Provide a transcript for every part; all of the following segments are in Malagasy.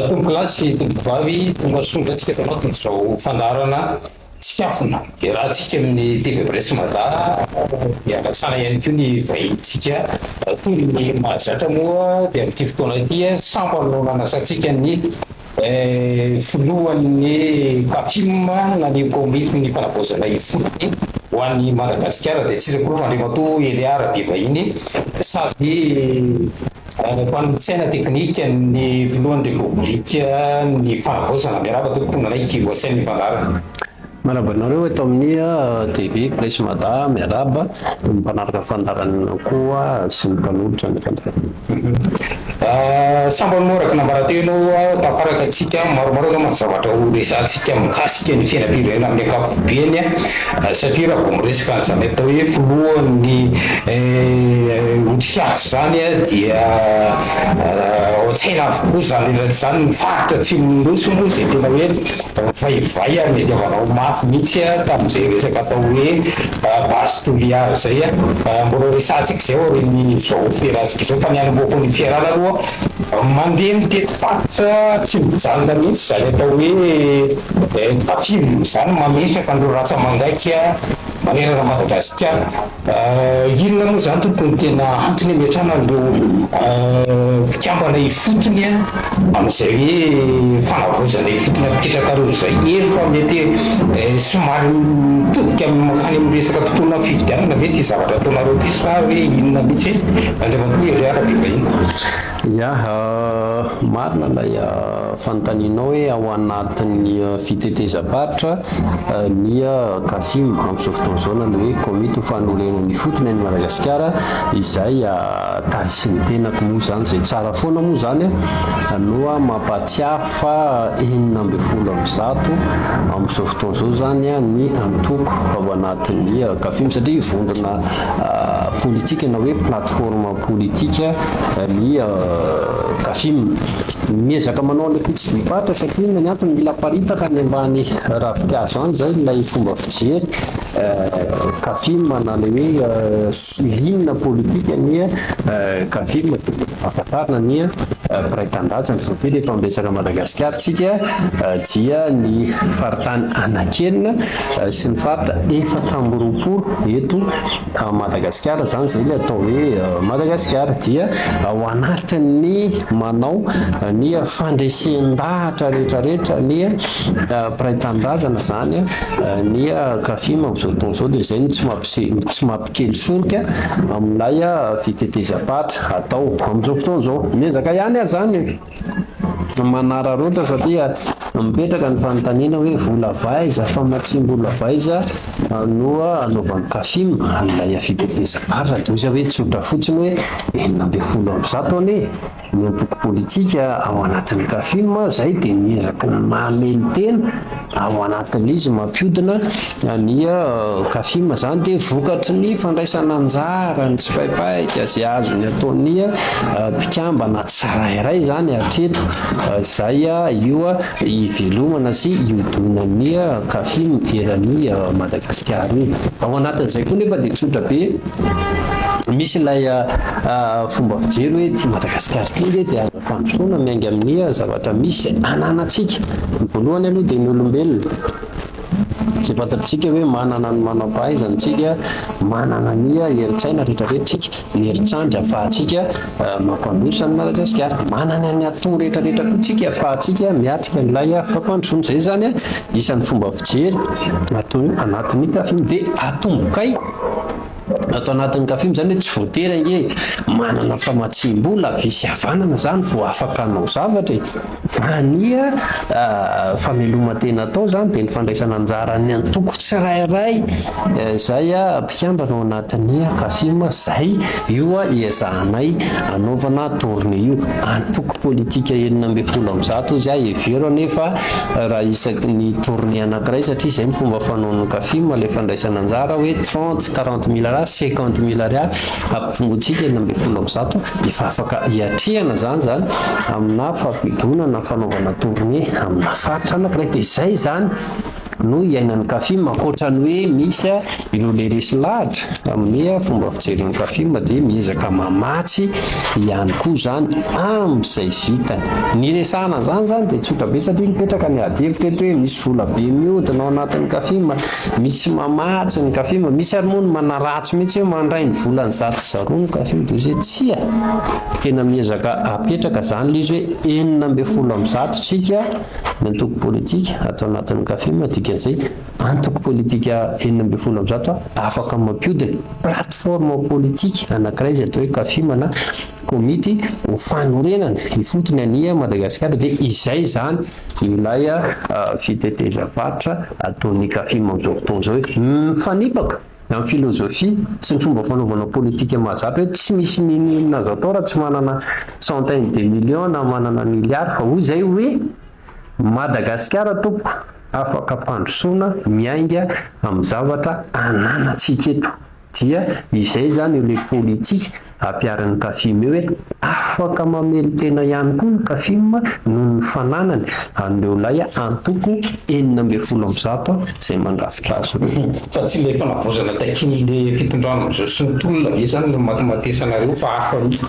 tombo lasy tombo vavy tombo asondra atsika tanao tombo zao fandarana tsikafona de raha tsika amin'ny TV Brest Mada iarasana ihany koa ny vahintsika toy ny mahazatra moa de amin'ity fotoana ity sambo anasatsika ny filohan'ny kafima na ny komity ny fanavaozana ifotony ho an'ny Madagasikara de tsisy koa fandriamato Eliara de vahiny sady mpanolotsaina teknika ny filohan'ny republika ny fanavaozana miaraka tonga Kibo Asaina ny fandarana. Marabanareo eto amin'ny TV Brest Mada miaraba mpanaraka fandarana koa sy ny mpanolotra ny fandarana. Sambo noraka nambarateno tafaraka atsika maromaro na zavatra ho resantsika mikasika ny fiainam-pirenena amin'ny ankapobeny satria raha vao miresaka an'izany atao hoe filohan'ny otrikafo zany dia tsaina avokoa zany mifaritra tsy miroso moa zay tena hoe vaivay ary mety avanao mafy mihitsy tamin'izay resaka atao hoe basy toliara zay mbola resantsika zay oren'ny zao fiarahantsika zao fa nianomboako ny fiarana aloha mandeha mitety faritra tsy mijanona mihitsy zany atao hoe kafimy zany mamesaka andro ratsa mangaika manerana Madagasikara. Inona moa zany tokony tena antony ametrahana andreo mpikambana ifotony amin'izay hoe fanavaozana ifotony apitraka reo zay efa mety somary mitodika makany amin'ny resaka tontolona fifidianana mety zavatra ataonareo ty sa hoe inona mihitsy andriamantoa Eliara de vahiny. Ya marina lay fanontanianao hoe ao anatin'ny fitetezam-paritra ny kafim amin'izao fotoana izao na hoe komity fanolorana ny fotony any Madagasikara izay tasy ny tenako moa zany zay tsara foana moa zany no mampatsiafa 20% amin'izao fotoana izao zany ny antoko ao anatin'ny kafim satria vondrona politika na hoe plateforme politika ny kafim miezaka manao ilay fitsibipatra satria ny antony mila paritaka ny ambany ravikazo any zay ilay fomba fijery kafim na le hoe ligne politika ny kafim afatarina ny praitandajana zao ty rehefa miresaka Madagasikara tsika dia ny faritany anakenina sy ny faritra 420 eto Madagasikara zany zay le atao hoe Madagasikara dia ao anatin'ny manao ny fandresen-dahatra rehetrarehetra ny praitandajana zany ny kafim amin'izao fotoana izao dia zay tsy mampikely soroka amin'ilay fitetezam-patra atao amin'izao fotoana izao miezaka ihany zany manararoatra satria mipetraka ny fanontaniana hoe vola vaiza fa matsimbola vaiza no anaovan'ny kafim ilay fitetezam-patra de izy hoe tsotra fotsiny hoe 20% ane ny antoko politika ao anatin'ny kafim zay dia miezaka mamely tena ao anatin'izy mampiodina ny kafim zany dia vokatry ny fandraisana anjara ny tsipaipaika sy azony ataon'ny mpikambana tsirairay zany hatreto zay io ivelomana sy iodonan'ny kafim eran'ny Madagasikara ao anatin'izay koa nefa dia tsotra be misy ilay fomba fijery hoe ty Madagasikara ty dia ampandrosoana miainga amin'ny zavatra misy ananatsika ny voalohany aloha dia ny olombelona sy fantatsika hoe manana ny manam-pahaizantsika manana ny heritsaina rehetrarehetrasika ny heritrandry ahafahantsika mampandrosa ny Madagasikara manana ny ato rehetrarehetra koa tsika ahafahantsika miatrika n'ilay fampandrosona zay zany isan'ny fomba fijery atao anatin'ny kafim dia atombokay atao anatin'ny kafim zany hoe tsy voatery nge manana famatsim-bola visy havanana zany vao afaka hanao zavatra fa ny fameloma-tena atao zany dia ny fandraisana anjara ny antoko tsirairay zay mpikambana ao anatin'ny kafim zay io iazahanay anaovana tourne io antoko politika 20% izy evero nefa raha isaky ny tourne anankiray satria zay ny fomba fanaon'ny kafim le fandraisana anjara hoe 30-40 000 ariary 50 000 ariary ampitongotsika 20% efa afaka hiatrehana zany amina fampidonana fanaovana tourne amina faritra anankiray dia zay zany no iainan'ny kafima akoatrany hoe misy ireo le resy lahatra amin'ny fomba fijeriny kafima dia miezaka mamatsy ihany koa zany amin'izay vitany. Ny resahana zany dia tsotra be satria mipetraka ny adihevitra eto hoe misy vola be mihodina ao anatin'ny kafima, misy mamatsy ny kafima, misy ary moa ny manaratsy mihitsy hoe mandray ny volany zato sy zarony ny kafima dia izay tsia. Tena miezaka apetraka zany le izy hoe 9% tsika ny antoko politika atao anatin'ny kafima, dikan'izay antoko politika 9% afaka mampiodina plateforme politika anankiray izay atao hoe kafima na komity ho fanorenana ifotony ania Madagasikara. Dia izay zany ilay fitetezam-barotra ataon'ny kafima amin'izao fotoana izao hoe mifanipaka amin'ny filozofia sy ny fomba fanaovana politika mahazatra hoe tsy misy ninona azo atao raha tsy manana centaine de millions na manana milliard, fa hoy izay hoe Madagasikara tompoko afaka mpandrosoana miainga amin'ny zavatra ananantsika eto. Dia izay zany ilay politika ampiaran'ny kafima hoe afaka mamely tena ihany koa ny kafima noho ny fananany an'ireo lay antoko 9% izay mandrafitra azy. Fa tsy ilay fanavozana takin'ile fitondrana amin'izao sy ny tolona ve zany no matematesanareo fa hafa mihitsy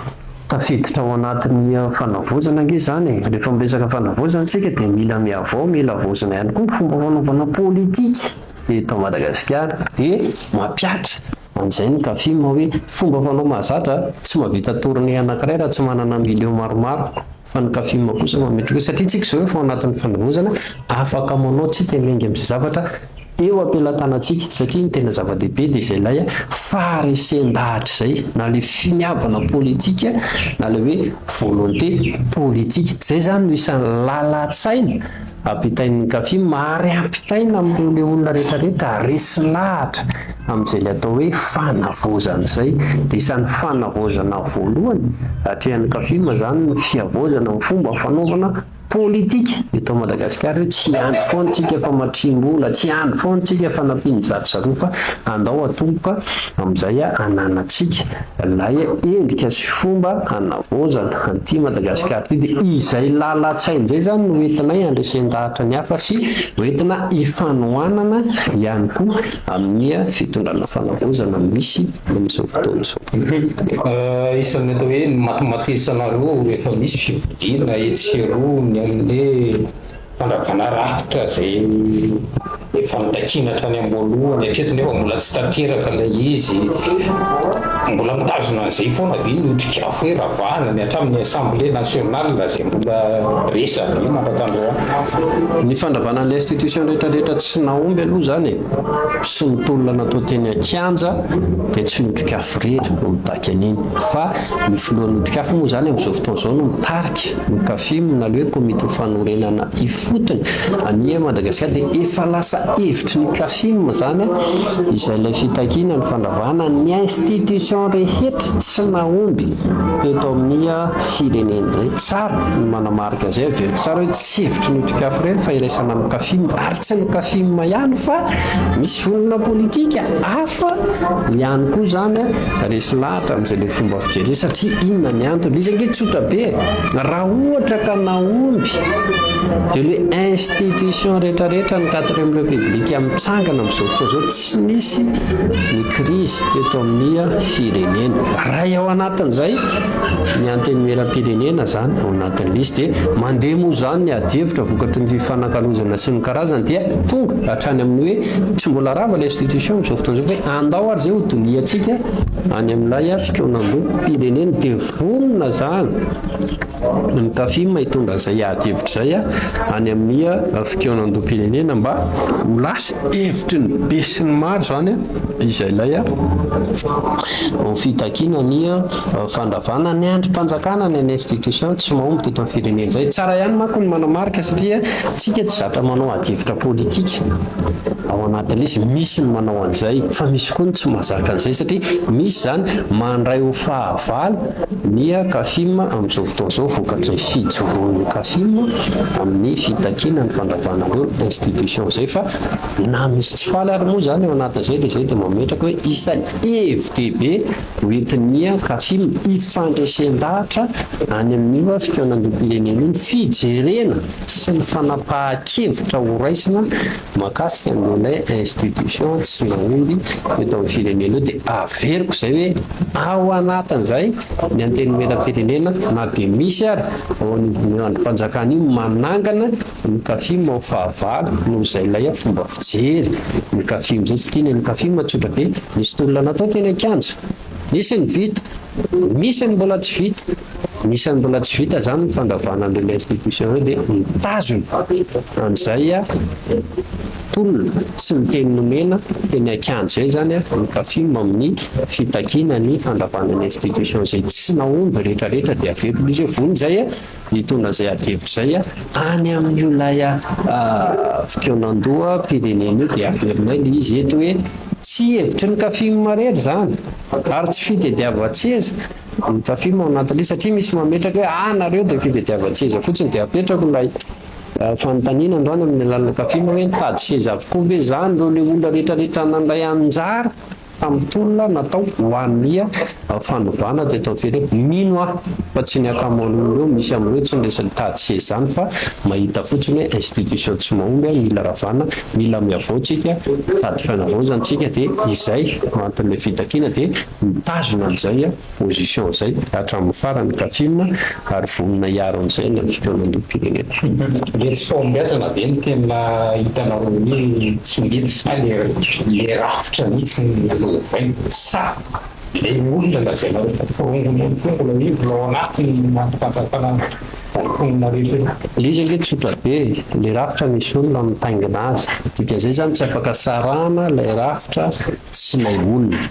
tafiditra ao anatin'ny fanavozana nge zany. Rehefa miresaka fanavozana tsika dia mila miavao, mila vozana ihany koa ny fomba fanaovana politika eto Madagasikara dia mampiatra an'izay ny kafima hoe fomba fanao mahazatra tsy mahavita tourné anankiray raha tsy manana million maromaro, fa ny kafima kosa mametraka satria tsika izao efa ao anatin'ny fanavozana afaka manao tsika miainga amin'izay zavatra eo ampelantanantsika, satria ny tena zava-dehibe dia izay lay faharesen-dahatra izay na le finiavana politika na le hoe volonté politika. Izay zany no isan'ny lalan-tsaina ampitain'ny kafima ary ampitaina amin'ireo le olona rehetrarehetra resy lahatra amin'izay le atao hoe fanavozana izay. Dia isan'ny fanavozana voalohany atrehan'ny kafima zany ny fiavozana amin'ny fomba fanaovana politika eto Madagasikara. Tsy hany foana tsika fa matrim-bola, tsy hany foana tsika fa nampiany zato zareo, fa andao atomboka amin'izay ananatsika lay endrika sy fomba hanavozana an'ity Madagasikara ity. Dia izay lalan-tsaina izay zany no entinay andresen-dahatra ny hafa sy entina ifanohanana ihany koa amin'ny fitondrana fanavozana misy amin'izao fotoana izao. Isan'ny atao hoe matematesanareo rehefa misy fivodina etserony amin'le fandravana rafitra izay efa mitakina hatrany am-boalohany hatreto nefa mbola tsy tanteraka ilay izy, mbola mitazona an'izay foana ve ny otrikafo hoe ravahana ny hatramin'ny assemblée nationale izay mbola resa be mampatandro ny fandravana an'ilay institution rehetrarehetra tsy naomby aloha zany sy ny tolona natao teny an-kianja dia tsy ny otrikafo rehetra no mitaky an'iny, fa ny filohan'ny otrikafo moa zany amin'izao fotoana izao no mitarika ny kafima na le hoe komité fanorenana ifotony ania Madagasikara. Dia efa lasa hevitry ny kafima zany izay ilay fitakiana ny fandravana ny institution rehetra tsy naomby teto amin'ny firenena izay. Tsara ny manamarika izay avy tsara hoe tsy hevitry ny otrikafo rehetra fa iraisana amin'ny kafima ary tsy ny kafima ihany fa misy vonona politika hafa ihany koa zany resy lahatra amin'izay le fomba fijery, satria inona ny antony izy ange tsotra be raha ohatra ka naomby dia le institution rehetrarehetra ny 4e république mitsangana amin'izao fotoana izao tsy nisy ny crise teto amin'ny firenena. Raha ao anatin'izay ny antenimieram-pirenena zany ao anatin'ilay izy dia mandeha moa zany ny adihevitra vokatry ny fifanakalozana sy ny karazany dia tonga hatrany amin'ny hoe tsy mbola rava ilay institution amin'izao fotoana izao hoe andao ary izay ho doniantsika any amin'ilay fikonan-doam-pirenena. Dia vonona zany ny kafima hitondra izay adihevitra izay any amin'ny fikonan-doam-pirenena mba ho lasa hevitry ny be sy ny maro zany izay lay fitakiana ny fandravana ny androm-panjakana ny institution tsy mahomby teto amin'ny firenena izay. Tsara ihany manko ny manamarika satria tsika tsy zatra manao adihevitra politika ao anatin'ilay izy misy ny manao an'izay fa misy koa ny tsy mahazaka an'izay satria misy zany mandray ho fahavalo ny kafima amin'izao fotoan'izao vokatry ny fijoroan'ny kafima amin'ny fitakina ny fandravanareo institution zay fa na misy tsy faly ary moa zany ao anatin'izay dia zay dia mametraka hoe isany hevi-dehibe hoentin'ny kafima ifandresen-dahatra any amin'io fitoenan-dom-pirenena iny fijerena sy ny fanapahan-kevitra ho raisina makasika n'ilay institution tsy mahomby eto amin'ny firenena io dia averiko izay hoe ao anatin'izay ny antenimieram-pirenena na dia misy ary ao androm-panjakana io manangana ny kafima ao fahavalo noho izay ilay fomba fijery ny kafima izay satria ny kafima tsotra be misy tolona natao teny an-kianja misy ny vita misy ny mbola tsy vita misy ny mbola tsy vita zany ny fandavana an'ilay institution io dia mitazona amin'izay tolona sy ny teny nomena teny an-kianja zay zany ny kafima amin'ny fitakina ny fandavana ny institution zay tsy naomby rehetrarehetra dia averina izy hoe vony zay hitondra zay adihevitra zay any amin'io lay fitoenan-doha pirenena io dia averinay le izy eto hoe tsy hevitry ny kafima marery zany ary tsy fitediava-tseza ny kafima ao anatin'ilay satria misy mametraka hoe nareo dia fitediava-tseza fotsiny dia apetrako ilay fanontaniana androany amin'ny alalana kafima hoe nitady seza avokoa ve zany reo le olona rehetrarehetra nandray anjara tamin'ny tolona natao ho an'ny fanovana dia eto amin'ny firenena mino fa tsy ny akamaroan'olo eo misy amin'ireo tsy niresa nitady seza zany fa mahita fotsiny hoe institution tsy mahomby mila ravana mila miavaotsika tady fianavaozantsika dia izay anton'ilay fitakina dia mitazona an'izay position zay hatramin'ny farany kafima ary vonina hiaro an'izay ny fitoenan-dom-pirenena le tsy fombiazana dia ny tena hitanao ny tsy mety sa le rafitra mihitsy vainy sa le olona lazana fongola ivona ao anatiny mampanjakana vonina rehetra izy ange tsotra be le rafitra misy olona mitaingina azy dikan'izay zany tsy afaka sarana lay rafitra sy lay olona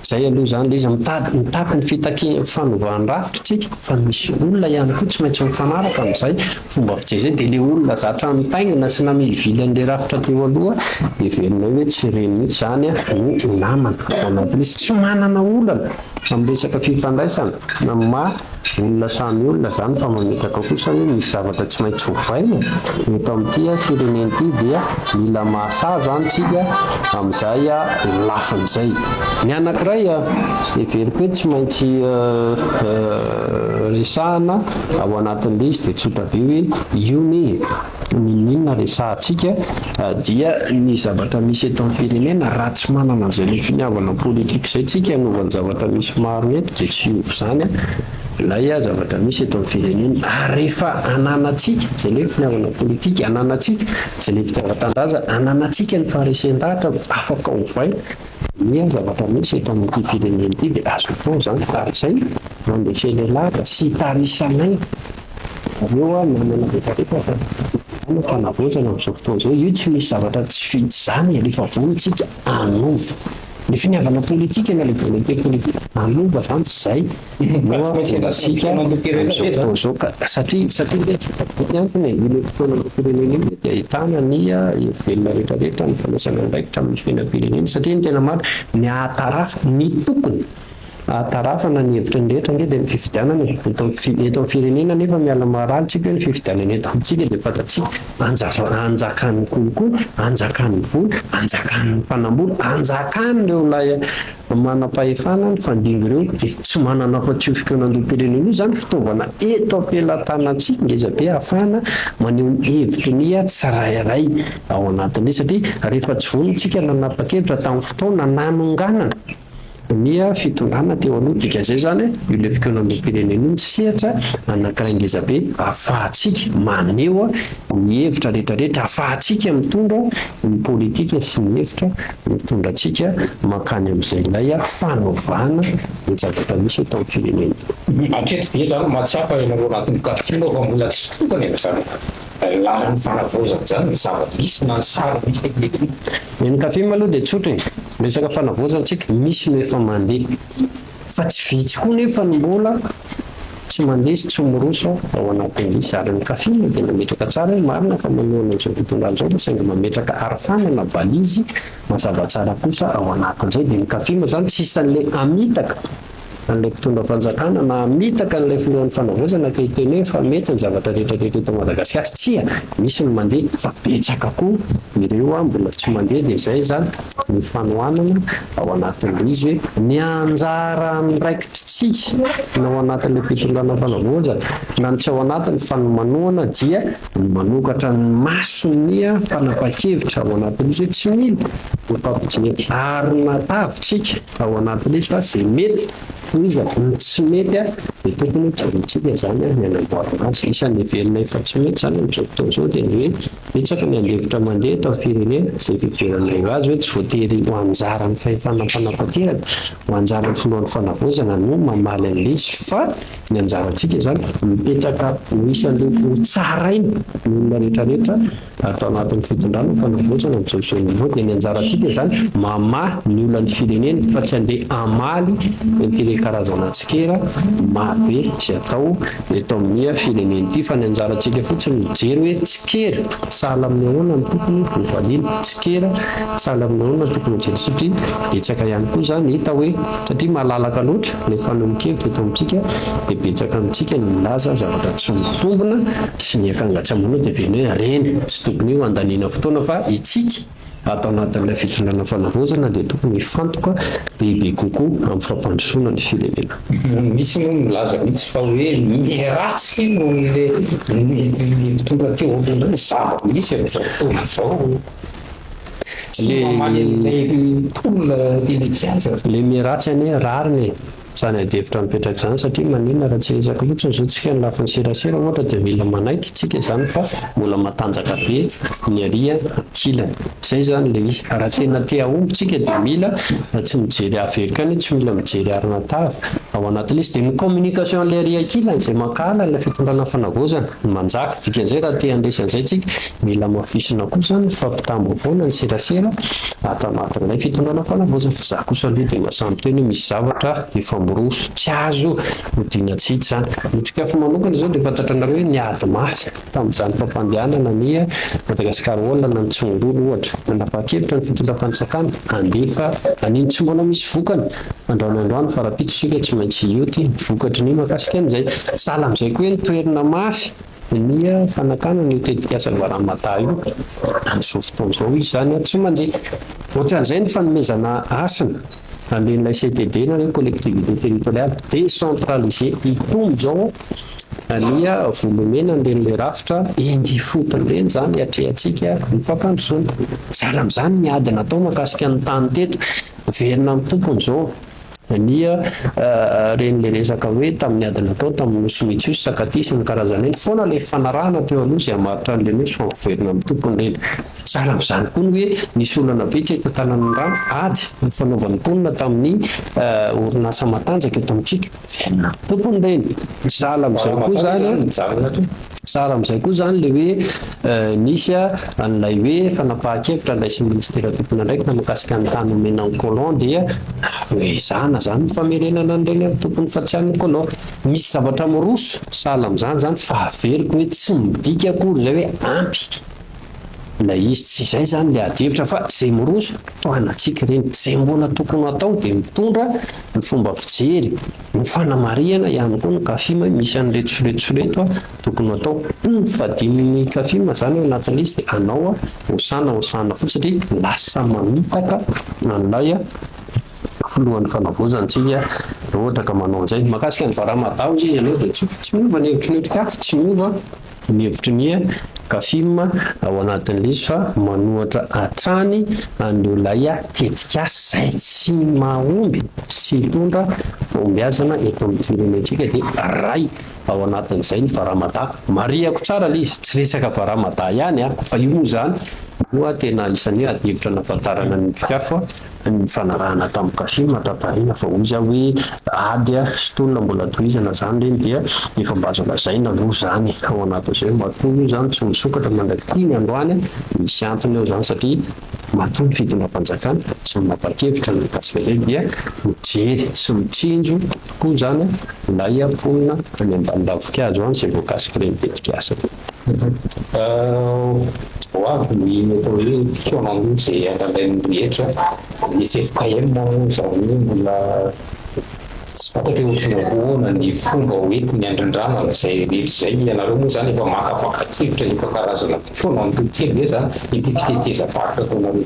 zay aloha zany le izy mitapy ny fanovahany rafitra tsika fa misy olona ihany koa tsy maintsy mifanaraka amin'izay fomba fijery dia le olona zatra mitaingina sy namilivily an'le rafitra teo aloha dia verinay hoe tsy reny mihitsy zany no namana anatin'izy tsy manana olana amin'ny resaka fifandraisana na olona samy olona zany fa mametraka kosa hoe misy zavatra tsy maintsy hovaina eto amin'ity firenen'ity dia mila mahasa zany tsika amin'izay lafin'izay ny anankiray everiko hoe tsy maintsy resahana ao anatin'le izy dia tsotra be hoe io ninona resahantsika dia ny zavatra misy eto amin'ny firenena raha tsy manana an'izay le finiavana politika izay tsika hanovany zavatra misy maro eto dia tsy ovy zany ilay zavatra misy eto amin'ny firenena ary rehefa ananantsika zay le finiavana politika ananantsika zay le fitiavan-tandaza ananantsika ny faharesen-dahatra afaka ovaina ny zavatra misy eto amin'ity firenena ity dia azo foana zany ary izay mandreseny lahatra sy tarisanay areo manana rehetrarehetra fanavoazana amin'izao fotoana izao io tsy misy zavatra tsy vitsy zany rehefa vonitsika anova ny finiavana politika na le volonté politika anova zany zay noasika amin'izao fotoana izao satria antony ile fotoana pirenena dia ahitana ny velona rehetrarehetra ny fanaisana andraikitra amin'ny fiainam-pirenena satria ny tena maro ny ahatarafa ny tokony ahatarafana ny hevitra ny rehetra nge dia ny fifidianana eto amin'ny firenena nefa miala maharaly tsika hoe ny fifidianana eto amintsika dia fantatsika anjakan'ny kolokolo anjakan'ny vola anjakan'ny mpanambola anjakan'ireo lay manam-pahefana ny fandingo ireo dia tsy manana fa-tsy fitoenan-dom-pirenena io zany fitaovana eto am-pelantanantsika ngezabe ahafahana maneho ny hevitry ny tsirairay ao anatin'izay satria rehefa tsy vonitsika nanapa-kevitra tamin'ny fotoana nanonganana ny fitondrana teo aloha dikan'izay zany io le fitoenan-dom-pirenena io ny sehatra anankiray ngezabe ahafahantsika maneho ny hevitra rehetrarehetra ahafahantsika mitondra ny politika sy ny hevitra mitondratsika makany amin'izay ilay fanovana ny zavatra misy eto amin'ny firenena atreto dia zany mahatsiapa ianareo anatin'ny kafina fa mbola tsy tokany efa zany laha ny fanavaozana zany ny zavatra misy na ny sary misy eky ny kafima aloha dia tsotra resaka fanavaozantsika misy no efa mandeha fa tsy vitsy koa nefa ny mbola tsy mandesy tsy miroso ao anatin'isy ary ny kafina dia nametraka tsara marina fa manoana izao fitondran'izao saingy mametraka arofanana balizy mazava tsara kosa ao anatin'izay dia ny kafina zany tsy isan'ilay amitaka an'ilay mpitondra fanjakana na amitaka n'ilay filohan'ny fanavozana ka hiteny hoe fa mety ny zavatra rehetrarehetra eto Madagasikara tsia misy ny mandeha fa betsaka koa ireo mbola tsy mandeha dia izay zany ny fanohanana ao anatin'ilay izy hoe ny anjara miraikitsika na ao anatin'ilay fitondrana fanavozana na ny tsy ao anatin'ny fanomanoana dia manokatra ny masony fanapa-kevitra ao anatin'izy hoe tsy mila mampampijery ary natavitsika ao anatin'izy fa izay mety iza tsy mety dia tokony jerentsika zany ny anamboarana azy isan'ny heverina efa tsy mety zany amin'izao fotoana izao dia hoe betsaka ny andevitra mandeha eto amin'ny firenena izay fiveran'ireo azy hoe tsy voatery ho anjara ny fahefana fanapa-kerana ho anjara ny filohan'ny fanavozana no mamaly an'ilay izy fa ny anjarantsika zany mipetraka ho isan'ireo tsaraina ny olona rehetrarehetra atao anatin'ny fitondrana fanavozana amin'izao fotoana dia ny anjarantsika zany mamaly ny olona ny firenena fa tsy handeha amaly ny karazana tsikera marobe izay atao eto amin'ny firenena ity fa ny anjarantsika fotsiny mijery hoe tsikera sahala amin'ny ahoana ny tokony hovaliana tsikera sahala amin'ny ahoana ny tokony mijery satria betsaka ihany koa zany hita hoe satria malalaka loatra ny fanomon-kevitra eto amintsika dia betsaka amintsika ny milaza zavatra tsy mitombona sy ny akangatra moa dia veny hoe reny tsy tokony ho andaniana fotoana fa itsika atao anatin'ilay fitondrana fanavozana dia tokony hifantoka bebe kokoa amin'ny fampandrosoana ny firenena. Misy moa milaza mihitsy fa hoe miheratsy noho ny fitondra teo aloha zava misy amin'izao fotoana izao sy mamaly an'ilay mponina tena le miheratsy anie rariny zany adevitra mipetraka izany satria maninona raha tsy ezaka fotsiny izao tsika ny lafin'ny serasera ohatra dia mila manaiky tsika zany fa mbola matanjaka be ny aria kilany izay zany le izy raha tena te ahomby tsika dia mila tsy mijery averikany tsy mila mijery arina tava ao anatin'izy dia ny communication an'ilay aria kilany izay mankala ilay fitondrana fanavozana manjaka dikan'izay raha te andraisan'izay tsika mila mafisina koa zany fampitambo foana ny serasera atao anatin'ilay fitondrana fanavozana fa za kosa aloha dia mahasamby teny hoe misy zavatra efa moroso tsy azo hodinatsity zany notsikafa manokana izao dia fantatranareo hoe niady mafy tamin'izany fampandehanana ny Madagasikara olona ny tsongolo ohatra nanapa-kevitra ny fitondram-panjakana andefa aniny tsy mbola misy vokany androanandroany farapitosika tsy maintsy ioty vokatry ny makasika an'izay sahala amin'izay koa hoe ny toerana mafy ny fanakana ny tetikasa varamata io amin'izao fotoana izao izy zany tsy manjika ohatran'izay ny fanomezana asina an'ilay CTD na collectivité territoriale décentralisée itombo zao ny volomena an'ilay rafitra indifotony ireny zany atrehantsika ny fampandrosoana sahala amin'izany ny ady natao makasika ny tany teto verina amin'ny tompony izao ny reny le resaka hoe tamin'ny ady natao tamin'ny nosy sakatisy ny karazana eny foana ilay fanarahana teo aloha izay hamaritra an'ilay hoe soaverina amin'ny tompony ireny sahala amin'izany koa ny hoe nisy olana be tsy tantanan'ny rano ady ny fanaovan'ny mponina tamin'ny orinasa matanjaka eto amintsika verina amin'ny tompony ireny sahala amin'izay koa zany sahala amin'izay koa zany le hoe nisy an'ilay hoe fanapahan-kevitra ilay sy ministera tompona ndraiky na makasika ny tany omena ny colon dia hoezana zany famerenana an'ireny amin'ny tompony fatsian'ny colon misy zavatra miroso sahala amin'izany zany fa averiko hoe tsy midika akory zay hoe ampy la izy tsy izay zany le adevitra fa zay miroso toanatsika reny zay mbola tokony atao dia mitondra ny fomba fijery ny fanamariana ihany koa ny kafima misy an'retsoretsoreto tokony atao fadininy kafima zany ao anatin'izy dia anao hosana fotsy satria lasa mamitaka an'ilay filohan'ny fanavozantsika ohatra ka manao an'izay makasika ny varamata izy ianao dia tsy miova ny hevitry ny otrikafy tsy miova ny hevitry ny kafima ao anatin'ilay izy fa manohatra hatrany an'olay tetikasa izay tsy mahomby sy hitondra fombiazana eto amin'ny firenentsika dia ray ao anatin'izay ny varamata mariako tsara ilay izy tsy resaka varamata ihany fa io zany koa tena isan'ny adihevitra nafantarana ny mpikafo ny fanarahana tamin'ny kasima tapahina fa ozy hoe ady stolona mbola tohizana zany reny dia efa mba azo lazaina aloha zany ao anatin'izay matoy zany tsy misokatra mandraky tiany androany misy antony eo zany satria matoy fitondram-panjakana sy mapakevitra ny kasika zay dia mijery sy mitsinjo tokoa zany ilay amponina any ambanilavonkazo any zay voakasika reny tetikasa hoavy ny atao hoe fitoanan'olo zay andalain'ny rehetra ny fefikaema zany mbola tsy fantatra ohatrany ahoana ny fomba hoentiny andrindrana zay rehetra zay ianareo moa zany efa makafakakevitra efa karazana fitoanan'olo kely ve zany ity fitetezam-barotra ataonareo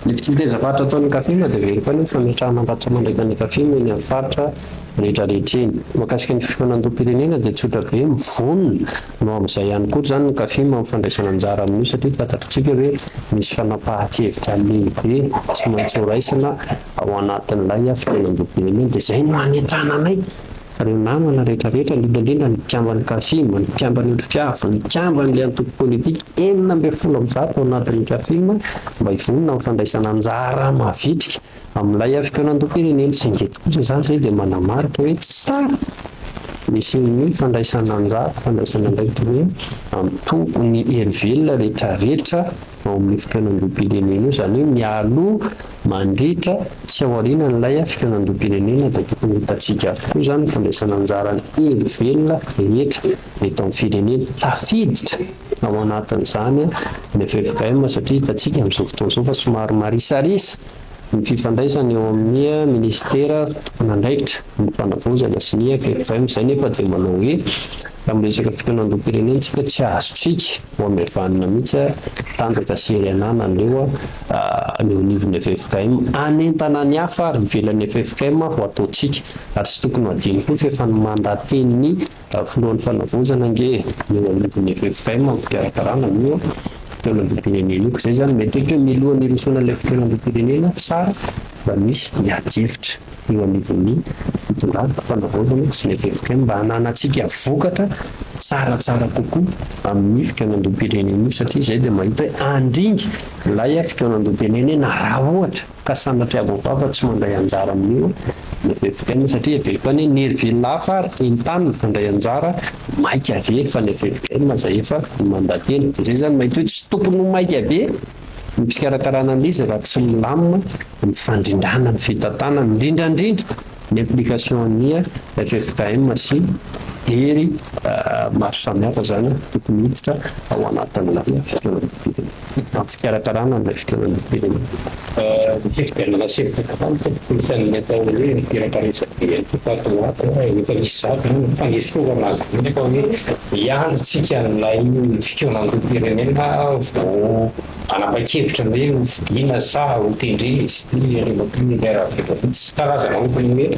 ny fitetezam-barotra ataon'ny kafima dia very koa ny fametrahana ambatsa mandraika ny kafima eny amin'ny faritra rehetrarehetra eny makasika ny fifanandom-pirenena dia tsotra be mivonona no amin'izay ihany koa zany ny kafima amin'ny fandraisana anjara amin'io satria fantatritsika hoe misy fanapahan-kevitra lehibe tsy maintsy ho raisina ao anatin'ilay fifanandom-pirenena dia izay no manentana anay reo namana rehetrarehetra indrindrandrindra ny mpiamban'ny kafima ny mpiamban'ny olo-piafo ny mpiamban'ilay antoko politika 9 ao anatin'ny kafima mba hivonona amin'ny fandraisana anjara mavitrika amin'ilay fifanandom-pirenena sy ingeto kosa zany zay dia manamarika hoe tsara misy ny fandraisana anjara fandraisana ndraikitra hoe amintoko ny hery velona rehetrarehetra ao amin'ny fifanandom-pirenena io zany hoe mialoha mandritra sy aoriana n'ilay fifanandom-pirenena dia tokony hitatsika avokoa zany fandraisana anjara ny hery velona rehetra eto amin'ny firenena tafiditra ao anatin'izany ny FFKM satria hitatsika amin'izao fotoan'izao fa somary marisarisa ny fifandraisana eo amin'ny ministera tompon'andraikitra ny fanavozana sy ny FFKM izay nefa dia manao hoe amin'ny resaka fifanandom-pirenena tsika tsy azotsika ho amevanina mihitsy tanjaka sy hery ananan'ireo neonivon'ny FFKM anentana ny hafa ary ivelan'ny FFKM ho ataotsika ary tsy tokony ho adiny koa fa efa mandateniny filohan'ny fanavozana nge neonivon'ny FFKM amin'ny fikarakarana mio fifanandom-pirenena io ka izay zany mety hoe milohan'ny irosona ilay fifanandom-pirenena tsara mba misy miadivitra eo anivon'ny fitondrana fanavozana sy ny FFKM mba hananatsika vokatra tsaratsara kokoa amin'ny fifanandom-pirenena io satria izay dia mahita hoe andringy ilay fifanandom-pirenena raha ohatra ka sanatria avoavava tsy mandray anjara amin'io ny FFKM satria avery ny hery velona hafa ary entany mifandray anjara maika ave fa ny FFKM zay efa mandateny dia izay zany mahita hoe tsy tokony ho maika be ny fikarakarana an'izy raha tsy milamina ny fandrindrana ny fitantanana indrindrandrindra ny application-ny FFKM sy hery maro samihafa zany tokony hiditra ao anatin'ilay fifanandom-pirenena fikarakarana n'ilay fifanandom-pirenena fifidianana sy fitantanana isan'ny atao hoe mipirakaresabe tokatoato efa misy zany ny fanesorana azy nefa hoe hiantsika n'ilay fifanandom-pirenena vao anapa-kevitra hoe hofidiana sa ho tendrena sy revapileraveta tsy karazana ohatry hoe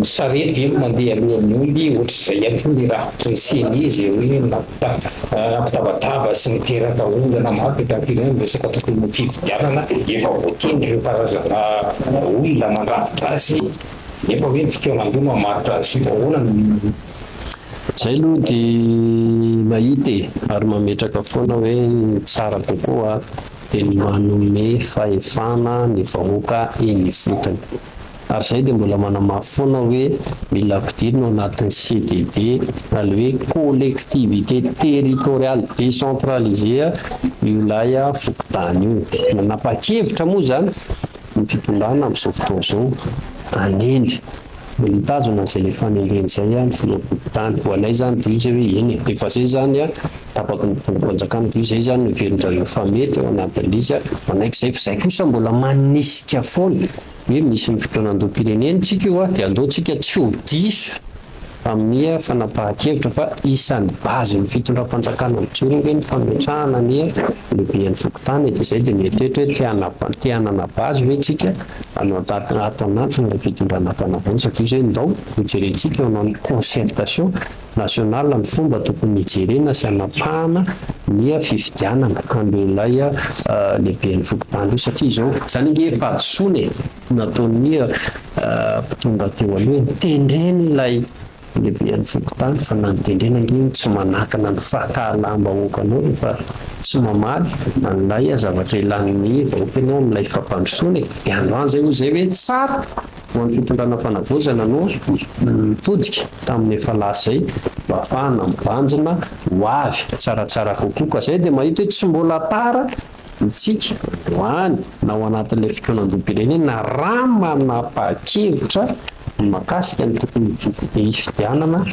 sarety ve mandeha alohan'ny olo ohatr'izay ihany koa ny rafitra ny seny izy hoe ampitabataba sy miteraka ondana maro etakireny resaka tokony fifidianana efa voateny ireo karazana olona mandrafitra azy nefa hoe ny fitoanan'io mamaritra azy ahoana zay aloha dia mahita ary mametraka foana hoe tsara kokoa dia ny manome fahefana ny vahoaka eny fotony ary zay dia mbola manamafy foana hoe mila ampidirina ao anatin'ny CDD ale hoe collectivité territoriale décentralisée io lay fokotany io nanapa-kevitra moa zany ny fitondrana amin'izao fotoana izao anendry mbola hitazona izay le fanendreny zay ny filoham-pokotany ho anay zany toy izay hoe eny efa zay zany tapaka ny tombopanjakana toy izay zany noverindrareo fa mety ao anatin'izy manaiky zay fa zay kosa mbola manisika foana hoe misy ny fitonandom-pirenena tsika io dia aleontsika tsy ho diso amin'ny fanapahan-kevitra fa isan'ny bazy ny fitondram-panjakana mitsorina ny fametrahana ny lehiben'ny fokotany dia izay dia mietrehitra hoe te-hanana bazy hoe tsika ato anatiny ilay fitondrana fanavana satria izay ndao mijerentsika eo anao concertation nationale ny fomba tokony hijerena sy hanapahana ny fifidianana an'ilay lehiben'ny fokotany io satria izao zany nge efa adosoany nataon'ny mpitondra teo aloha tendreny ilay lehibean'ny fokotany fa na nydendrena iny tsy manakana ny fahakahalam-bahoakanao fa tsy mamaly an'ilay zavatra ilan'ny vahoakany amin'ilay fampandrosoana dia androany zay ho zay hoe tsara ho an'ny fitondrana fanavozana no mitodika tamin'ny efa lasa zay mba ahafahana mibanjina ho avy tsaratsara kokoa ka zay dia mahita hoe tsy mbola tara itsika hoany na ao anatin'ilay fikonam-pirenena na raha manapa-kevitra makasika ny tokony hifidianana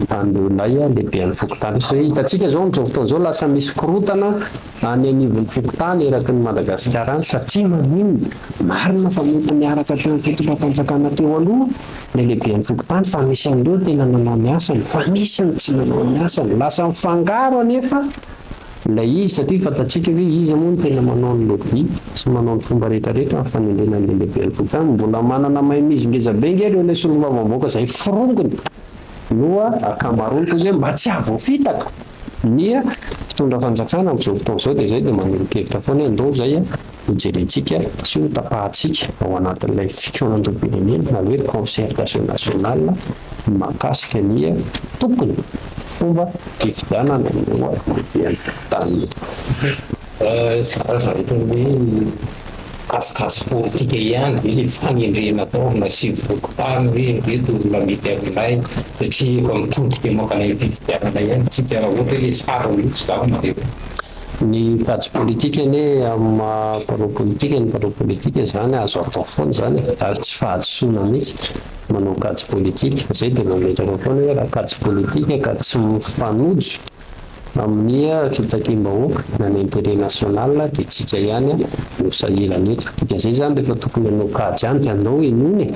an'olay lehibean'ny fokotany sy hitantsika zao amin'izao fotoana zao lasa misy korotana any anivon'ny fokotany eraky ny Madagasikara any satria manino marina fa mety miaraka teo amin'ny fitondram-panjakana teo aloha ny lehibean'ny fokotany fa misy an'ireo tena nanao ny asany fa misy ny tsy nanao ny asany lasa mifangaro anefa ilay izy satria fantatsika hoe izy moa no tena manao ny lobby sy manao ny fomba rehetrarehetra amin'ny fanendrena ny lehibean'ny fokotany mbola manana mahay mizingeza be nge ireo ilay solombavamboaka izay firongony noa akamaroany toy izay mba tsy ahavoafitaka ny fitondra fanjakana amin'izao fotoana izao dia izay dia manolokevitra foana andao zay hojerentsika sy ho tapahantsika ao anatin'ilay fikonam-pirenena na hoe concertation nationale mahakasika ny tokony fomba hifidianana no lehibean'ny fokotany. Tsy karazana hoe kasikasy politika ihany hoe fanendrena tao amina sivy-fokotany hoe reto olona mety aminay satria efa mitodika makana fifidianana ihany tsika ohatra hoe tsara mihitsy zao mareo. Ny kajy politika anie amin'ny parao politika zany azo atao foana zany ary tsy fahadisoana mihitsy manao kajy politika fa zay dia mametraka foana hoe raha kajy politika ka tsy mifanojo amin'ny fitakiam-bahoaka na ny intérêt national dia tsika ihany no sahirana eto dika zay zany rehefa tokony hanao kajy ihany dia andao enony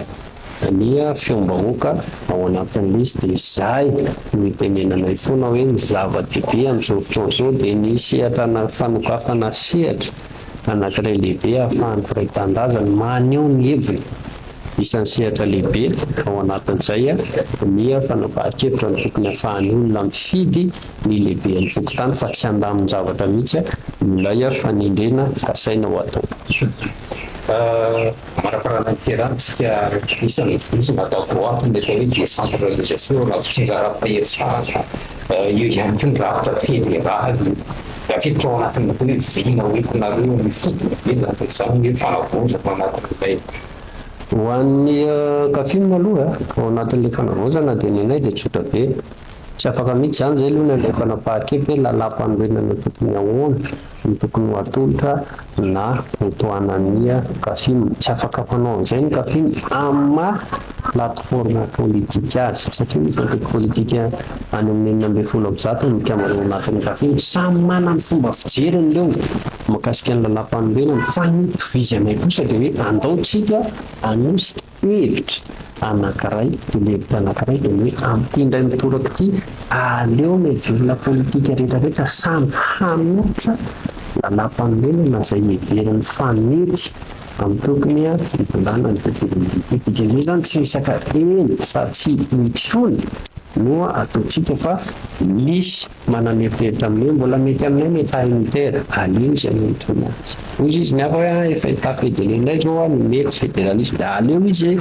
ny feom-bahoaka ao anatin'izy dia izahay no itenenanay foana hoe ny zava-dehibe amin'izao fotoana izao dia ny sehatrana fanokafana sehatra anankiray lehibe ahafahan'ny mpiray-tandazany maneho ny heviny isan'ny sehatra lehibe ao anatin'izay ny fanapahan-kevitra ny tokony ahafahan'ny olona mifidy ny lehibean'ny fokotany fa tsy andamin'ny zavatra mihitsy ilay fanendrena kasaina ho atao. Maraparana terantsika isan'ny vozona atao droite ny atao hoe décentralisation raha fitsinjaram-pahefana io ihany koa ny rafitra fédéraly da fiditra ao anatin'ny hoe vina hoentinareo mifodina be zany zany hoe fanavozana ao anatin'ilay. Ho an'ny kafina aloha ao anatin'ilay fanavozana dia nenay dia tsotra be tsy afaka mihitsy zany zay aloha ilay fanapahan-kevitra hoe lalam-panorenana tokony ahoana ny tokony ho atolotra na hotoanan'ny kafina tsy afaka mpanao an'izay ny kafina amma plateforme politika azy satria misy an'ilay politika any amin'ny 40% no mikamarao anatin'ny kafina samy manana ny fomba fijeriny ireo mahakasika ny lalam-panorenana fa ny tovizy anay kosa dia hoe andaotsika anosy hevitra anankiray dia levitra anankiray dia hoe ampindray mitoraka ity aleo mivelona politika rehetrarehetra samy hanotra lalam-panorenana izay heveriny fanety amin'ny tokony hitondrana ny politika zay zany tsy misaka eny sady tsy mitsony no ataontsika fa misy manan'eritreritra amin'io mbola mety aminay mety unitaire aleo izy anohitra anazy ozy izy ny hafa hoe efa hita federenay zao ny mety fédéralisme dia aleo izy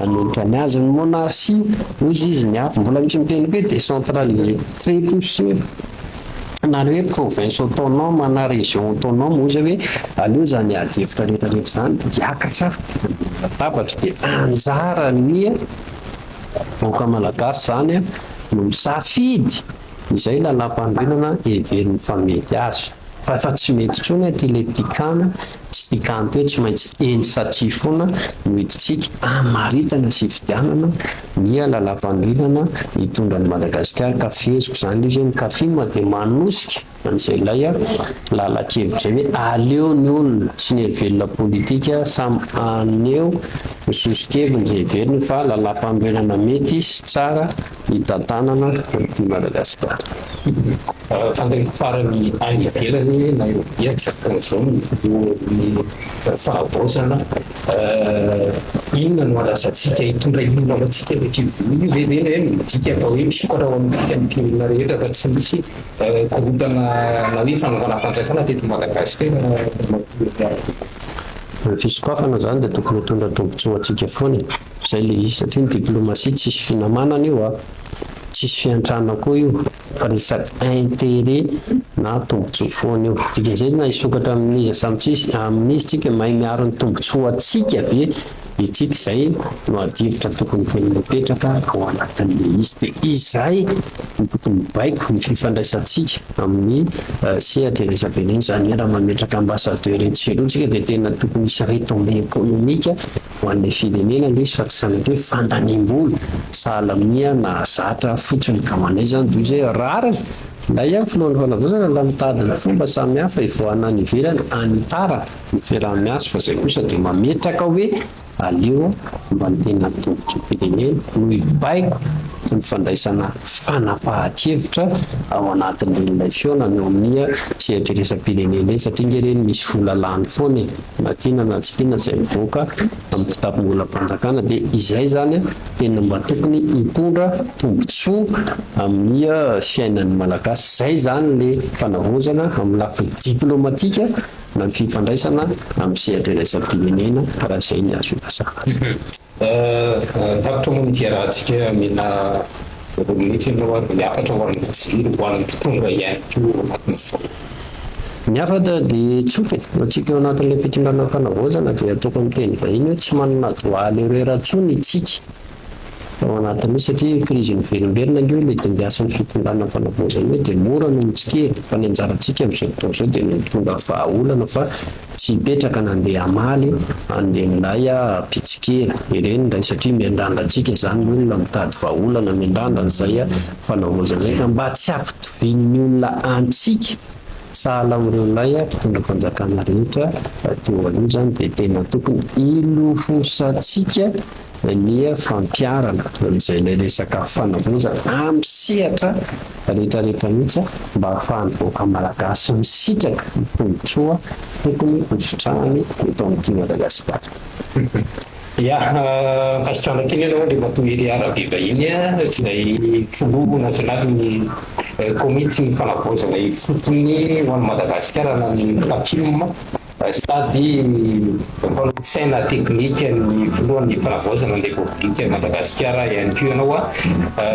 anohitra ny azy ny monarchie ozy izy ny hafa mbola misy miteny hoe décentralisé très poussé na hoe province autonome na région autonome ozy hoe aleo zany ady hevitra rehetrarehetra zany hiakatra latabatra dia anjara ny vahoaka malagasy zany no misafidy izay lalam-panorenana heverin'ny famety azy fa tsy mety tsony ty le tikana tsy tikany toe tsy maintsy eny satria foana no hititsika amaritana sy fidianana ny lalam-panorenana hitondra ny Madagasikara ka feziko zany izy ny kafima dia manosika an'izay ilay lalakevitra zay hoe aleo ny olona sy ny hevelona politika samy aneo misosokeviny zay heveriny fa lalam-panorenana mety sy tsara hitantanana ty Madagasikara. Fantan'ny farany any ivelany na européen tsy fotoan'izao ny fahavozana inona no alasantsika hitondra inona matsika io venena tsika fa hoe misokatra ao amintsika ny mpiolona rehetra fa tsy misy korotana na hoe fanaovana-panjakana teto Madagasikara. Fisokafana zany dia tokony hitondra tombotsoa antsika foana izay le izy satria ny diplomasia tsisy finamanana io tsisy fiantrana koa io fa resaky intérêt na tombotsoa foana io dikan'izay na isokatra amin'izy samitsisy amin'izy tsika mahay miaro ny tombotsoa atsika ave itsika izay no adivitra tokony mipetraka ao anatin'le izy dia izay ny tokony baiko ny fifandraisantsika amin'ny sehatra resaben'iny zany raha mametraka ambassadeur etselotsika dia tena tokony misy retombé économique ho an'le firenena le izy fa tsy sanatry hoe fandanimboly sahalamia na zatra fotsiny kamanay zany toy izay rariny na ihany filohan'ny fanavozana la mitady ny fomba samihafa ivoana any ivelany anitara ny fiaraha-miasa fa zay kosa dia mametraka hoe aleo mba ny tena tombotsoam-pirenena no ibaiko ny fandraisana fanapahan-kevitra ao anatin'ilay fiaonany eo amin'ny sehatra resam-pirenena eny satria ngereny misy volalany foana na tiana na tsy tiana izay mivoaka amin'ny mpitapon'olam-panjakana dia izay zany tena mba tokony hitondra tombotsoa amin'ny fiainan'ny malagasy zay zany le fanavozana amin'ny lafiny diplomatika na ny fifandraisana amin'ny sehatra resam-pirenena raha izay ny azo ilasana azy. Takitra moa ny rahantsika mila minitra ianao ary miakatra ho an'ny jiro ho an'ny mpitondra ihany koa anatin'ny foana. Ny afata dia tsotra atsika eo anatin'ilay fitondrana fanavozana dia ataoko amin'ny teny vahiny hoe tsy manana doaly ereratsony itsika ao anatin'io satria krizy ny verimberina io ilay tombiasan'ny fitondrana fanavozana hoe dia mora no mitsikely fa ny anjarantsika amin'izao fotoana izao dia mitondra vahaolana fa tsy hipetraka nandeha amaly andeha milay pitsikely ireny ndray satria miandrandrantsika izany olona mitady vahaolana miandrandra izay fanavozana izay ka mba tsy ampitovian'ny olona antsika sahala amin'ireo lay mpitondra fanjakana rehetra teo aloha zany dia tena tokony ilofosatsika ny fampiarana izay ilay resaka fanavozana amin'ny sehatra rehetrarehetra mihitsy mba ahafahany boaka malagasy misitraka ny tombotsoa tokony hosotrahany eto amin'ity Madagasikara. Ya, kasitrana kely aloha dia matohery arabe vahiny izay filoha nasionaly komity ny fanavozana fotony ho an'ny Madagasikara na ny CACIM sady saina teknika ny filohan'ny fanavozana ny repoblika Madagasikara ihany koa ianao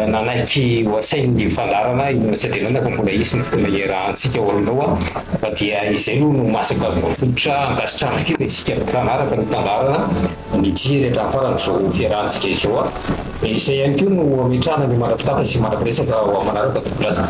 nanaiky hoasain'ny fandarana ino sadenana fa mbola isy ny fotoana iarahantsika olono dia izay no masaka azo mafotra ankasitrana kely isika fanaraka ny tandarana ny jirehetra farany zao fiarahantsika izao izay ihany koa no ametrahana ny manapitaka sy manapiresaka ho manaraka tokolasy